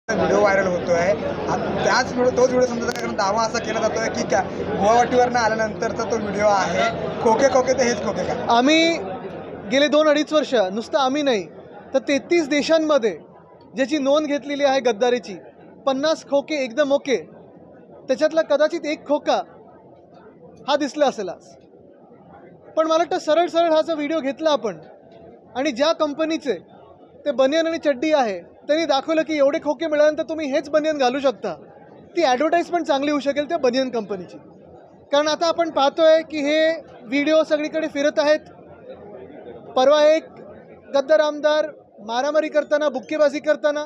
Video viral होतोय. तोच video समजा कारण दावा असा केला जातोय की गुवाहाटीवरनं आल्यानंतरचा तो व्हिडिओ आहे. खोके तर हेच खोके का? आम्ही गेले 2-2.5 वर्ष नुसतं आम्ही नाही तर 33 देशांमध्ये ज्याची नोंद घेतलेली आहे गद्दारीची 50 खोके एकदम ओके, त्याच्यातला कदाचित एक खोका हा दिसला असेल आज. पण मला वाटतं सरळ हा जो व्हिडिओ घेतला आपण आणि ज्या कंपनीचे ते बनियन आणि चड्डी आहे त्यांनी दाखवलं की एवढे खोके मिळाल्यानंतर तुम्ही हेच बनियन घालू शकता. ती ॲडव्हर्टाईजमेंट चांगली होऊ शकेल त्या बनियन कंपनीची. कारण आता आपण पाहतोय की हे व्हिडिओ सगळीकडे फिरत आहेत. परवा एक गद्दार आमदार मारामारी करताना बुक्केबाजी करताना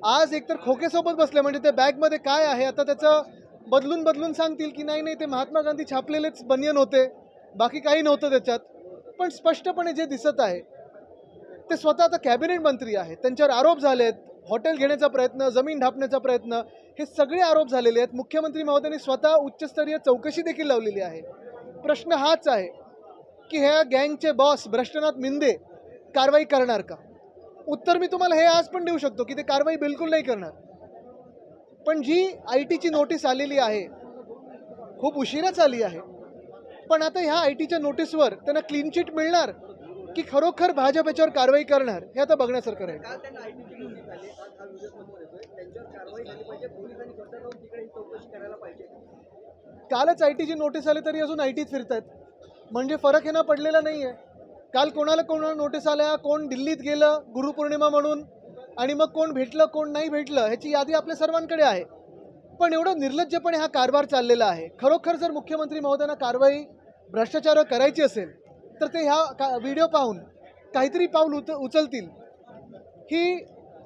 आज एकतर खोकेसोबत बसले, म्हणजे ते बॅगमध्ये काय आहे आता त्याचं बदलून सांगतील की नाही ते महात्मा गांधी छापलेलेच बनियन होते, बाकी काही नव्हतं त्याच्यात. पण स्पष्टपणे जे दिसत आहे ते स्वतः आता कॅबिनेट मंत्री आहेत, त्यांच्यावर आरोप झालेत. हॉटेल घेण्याचा प्रयत्न, जमीन ढापण्याचा प्रयत्न, हे सगळे आरोप झालेले आहेत. मुख्यमंत्री महोदयांनी स्वतः उच्चस्तरीय चौकशी देखील लावलेली आहे. प्रश्न हाच आहे की ह्या गँगचे बॉस भ्रष्टनाथ मिंदे कारवाई करणार का? उत्तर मी तुम्हाला हे आज पण देऊ शकतो की ते कारवाई बिलकुल नाही करणार. पण जी ITची नोटीस आलेली आहे खूप उशिराच आली आहे, पण आता ह्या ITच्या नोटीसवर त्यांना क्लीन चिट मिळणार की खरोखर भाजप याच्यावर कारवाई करणार हे आता बघण्यासारखं आहे. कालच ITची नोटीस आली तरी अजून ITत फिरतायत, म्हणजे फरक हे ना पडलेला नाही आहे. काल कोणाला नोटीस आल्या, कोण दिल्लीत गेलं गुरुपौर्णिमा म्हणून, आणि मग कोण भेटलं कोण नाही भेटलं ह्याची यादी आपल्या सर्वांकडे आहे. पण एवढं निर्लज्जपणे हा कारभार चाललेला आहे. खरोखर जर मुख्यमंत्री महोदयांना कारवाई भ्रष्टाचारावर करायची असेल तर ते ह्या व्हिडिओ पाहून काहीतरी पाऊल उचलतील ही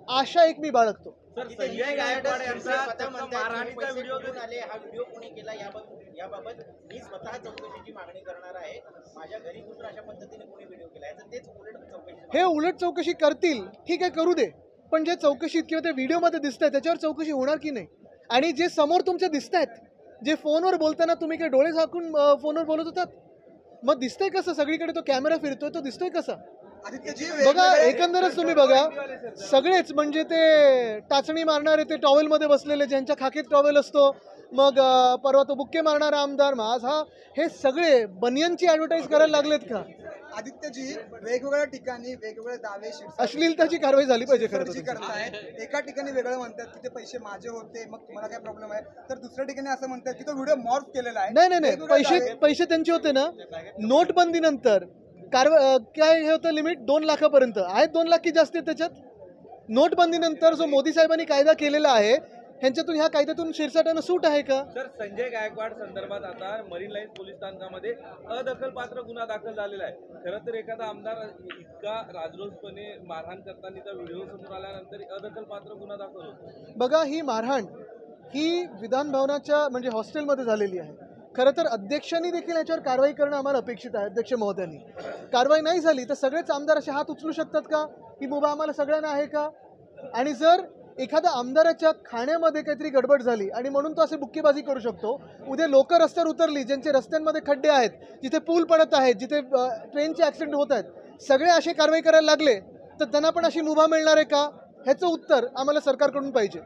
आशा एक मी बाळगतो. संजय गायकवाड यांचा मारहाणीचा व्हिडिओ घेऊन आले. हा व्हिडिओ कोणी केला याबाबत मी स्वतः चौकशीची मागणी करणार आहे. माझ्या घरी कुठं अशा पद्धतीने कोणी व्हिडिओ केला याचं तेच उलट चौकशी. हे उलट चौकशी करतील, ठीक आहे, करू दे. पण जे चौकशीत किंवा ते व्हिडिओमध्ये दिसतंय त्याच्यावर चौकशी होणार की नाही? आणि जे समोर तुमच्या दिसत आहेत, जे फोनवर बोलताना तुम्ही काय डोळे झाकून फोनवर बोलत होतात, मग दिसतंय कसं? सगळीकडे तो कॅमेरा फिरतोय, तो दिसतोय कसा? बघा, एकंदरच तुम्ही बघा, सगळेच म्हणजे ते टाचणी मारणारे, ते टॉवेलमध्ये बसलेले, ज्यांच्या खाकीत टॉवेल असतो, मग परवा तो बुक्के मारणारा आमदार, माझ हे सगळे बनियनची ॲडव्हर्टाईज करायला लागलेत का? आदित्यजी वेगवेगळ्या ठिकाणी वेगवेगळे दावे, अश्लीलताची कारवाई झाली पाहिजे खरं करतायत. एका ठिकाणी वेगळं म्हणतात की ते पैसे माझे होते, मग तुम्हाला काय प्रॉब्लेम आहे, तर दुसऱ्या ठिकाणी असं म्हणतात की तो व्हिडिओ मॉर्फ केलेला आहे. नाही, पैसे त्यांचे होते ना. नोटबंदीनंतर काय हे होतं लिमिट 2 लाखापर्यंत आहेत. 2 लाख की जास्त आहे त्याच्यात. नोटबंदीनंतर जो मोदी साहेबांनी कायदा केलेला आहे ह्यांच्यातून, ह्या कायद्यातून शिरसाटानं सूट आहे का? सर, संजय गायकवाड संदर्भात आता मरीन लाईन्स पोलीस स्थानकामध्ये अदखलपात्र गुन्हा दाखल झालेला आहे. खरं तर एखादा आमदार इतका राजरोसपणे मारहाण करतानाचा व्हिडिओ समोर आल्यानंतर अदखलपात्र गुन्हा दाखल होतो. बघा, ही मारहाण ही विधान भवनाच्या म्हणजे हॉस्टेलमध्ये झालेली आहे. खरं तर अध्यक्षांनी देखील याच्यावर कारवाई करणं आम्हाला अपेक्षित आहे. अध्यक्ष महोदयांनी कारवाई नाही झाली तर सगळेच आमदार असे हात उचलू शकतात का? ही मुभा आम्हाला सगळ्यांना आहे का? आणि जर एखाद्या आमदाराच्या खाण्यामध्ये काहीतरी गडबड झाली आणि म्हणून तो असे बुक्केबाजी करू शकतो, उद्या लोक रस्त्यावर उतरली, ज्यांचे रस्त्यांमध्ये खड्डे आहेत, जिथे पूल पडत आहेत, जिथे ट्रेनचे ॲक्सिडेंट होत आहेत, सगळे असे कारवाई करायला लागले तर त्यांना पण अशी मुभा मिळणार आहे का? ह्याचं उत्तर आम्हाला सरकारकडून पाहिजे.